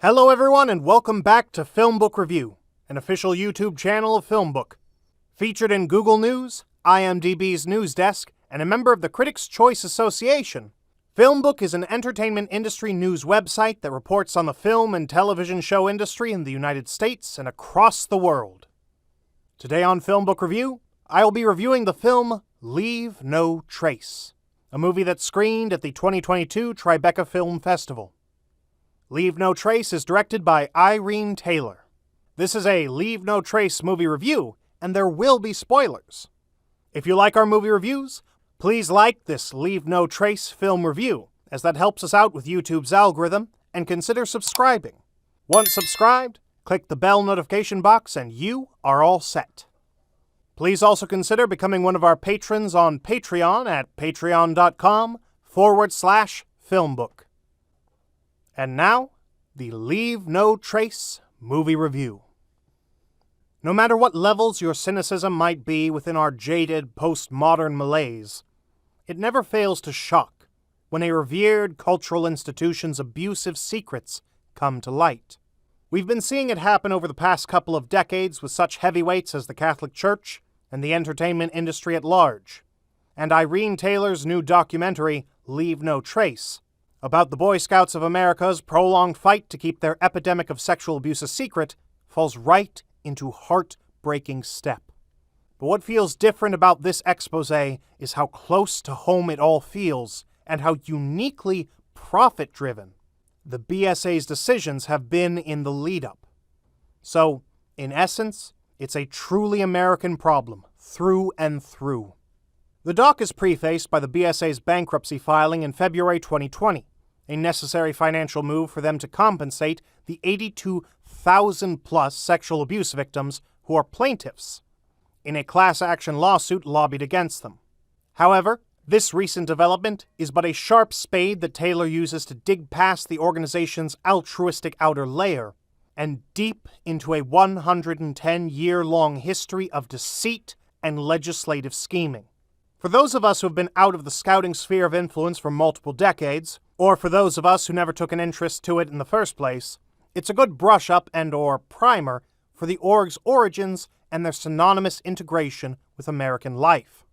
Hello everyone and welcome back to FilmBook Review, an official YouTube channel of FilmBook. Featured in Google News, IMDb's news desk, and a member of the Critics' Choice Association, FilmBook is an entertainment industry news website that reports on the film and television show industry in the United States and across the world. Today on FilmBook Review, I will be reviewing the film Leave No Trace, a movie that screened at the 2022 Tribeca Film Festival. Leave No Trace is directed by Irene Taylor. This is a Leave No Trace movie review, and there will be spoilers. If you like our movie reviews, please like this Leave No Trace film review, as that helps us out with YouTube's algorithm, and consider subscribing. Once subscribed, click the bell notification box and you are all set. Please also consider becoming one of our patrons on Patreon at patreon.com/filmbook. And now, the Leave No Trace movie review. No matter what levels your cynicism might be within our jaded postmodern malaise, it never fails to shock when a revered cultural institution's abusive secrets come to light. We've been seeing it happen over the past couple of decades with such heavyweights as the Catholic Church and the entertainment industry at large. And Irene Taylor's new documentary, Leave No Trace, about the Boy Scouts of America's prolonged fight to keep their epidemic of sexual abuse a secret, falls right into heartbreaking step. But what feels different about this exposé is how close to home it all feels, and how uniquely profit-driven the BSA's decisions have been in the lead-up. So, in essence, it's a truly American problem, through and through. The doc is prefaced by the BSA's bankruptcy filing in February 2020, a necessary financial move for them to compensate the 82,000-plus sexual abuse victims who are plaintiffs in a class action lawsuit lobbied against them. However, this recent development is but a sharp spade that Taylor uses to dig past the organization's altruistic outer layer and deep into a 110-year-long history of deceit and legislative scheming. For those of us who have been out of the scouting sphere of influence for multiple decades, or for those of us who never took an interest to it in the first place, it's a good brush-up and/or primer for the org's origins and their synonymous integration with American life.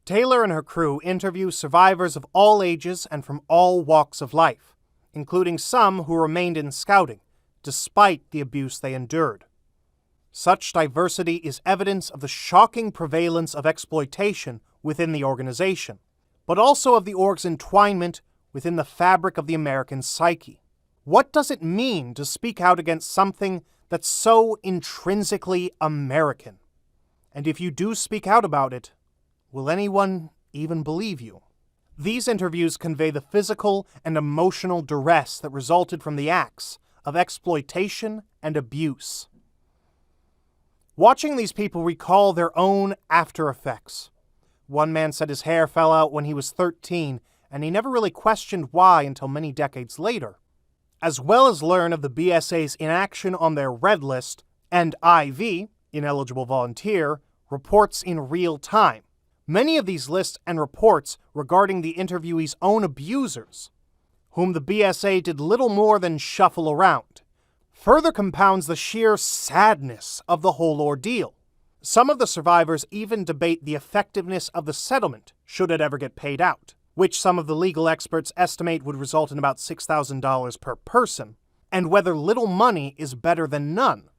Taylor and her crew interview survivors of all ages and from all walks of life, including some who remained in scouting, despite the abuse they endured. Such diversity is evidence of the shocking prevalence of exploitation within the organization, but also of the org's entwinement within the fabric of the American psyche. What does it mean to speak out against something that's so intrinsically American? And if you do speak out about it, will anyone even believe you? These interviews convey the physical and emotional duress that resulted from the acts of exploitation and abuse. Watching these people recall their own after effects. One man said his hair fell out when he was 13, and he never really questioned why until many decades later. As well as learn of the BSA's inaction on their red list and IV, ineligible volunteer, reports in real time. Many of these lists and reports regarding the interviewee's own abusers, whom the BSA did little more than shuffle around, further compounds the sheer sadness of the whole ordeal. Some of the survivors even debate the effectiveness of the settlement, should it ever get paid out, which some of the legal experts estimate would result in about $6,000 per person, and whether little money is better than none.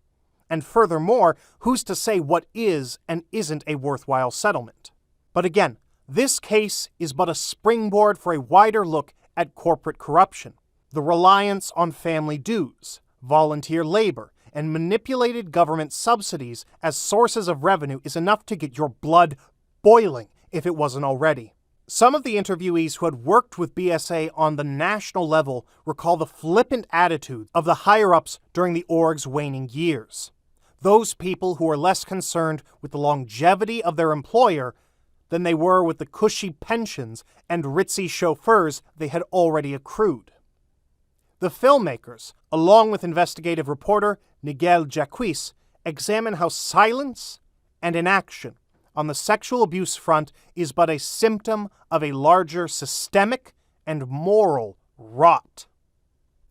And furthermore, who's to say what is and isn't a worthwhile settlement? But again, this case is but a springboard for a wider look at corporate corruption, the reliance on family dues, volunteer labor, and manipulated government subsidies as sources of revenue is enough to get your blood boiling if it wasn't already. Some of the interviewees who had worked with BSA on the national level recall the flippant attitude of the higher-ups during the org's waning years. Those people who were less concerned with the longevity of their employer than they were with the cushy pensions and ritzy chauffeurs they had already accrued. The filmmakers, along with investigative reporter Nigel Jacques, examine how silence and inaction on the sexual abuse front is but a symptom of a larger systemic and moral rot.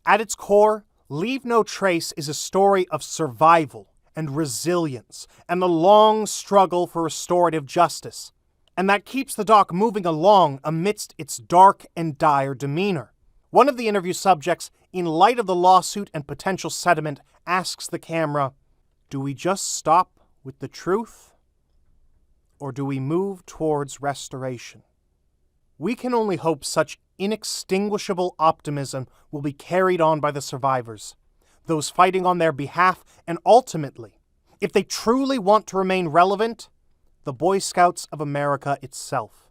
At its core, Leave No Trace is a story of survival and resilience and the long struggle for restorative justice. And that keeps the doc moving along amidst its dark and dire demeanor. One of the interview subjects, in light of the lawsuit and potential settlement, asks the camera, "Do we just stop with the truth? Or do we move towards restoration?" We can only hope such inextinguishable optimism will be carried on by the survivors, those fighting on their behalf, and ultimately, if they truly want to remain relevant, the Boy Scouts of America itself.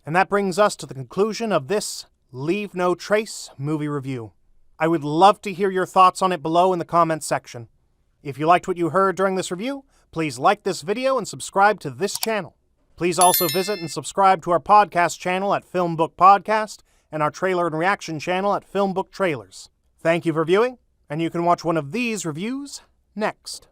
And that brings us to the conclusion of this Leave No Trace movie review. I would love to hear your thoughts on it below in the comments section. If you liked what you heard during this review, please like this video and subscribe to this channel. Please also visit and subscribe to our podcast channel at FilmBook Podcast and our trailer and reaction channel at FilmBook Trailers. Thank you for viewing, and you can watch one of these reviews next.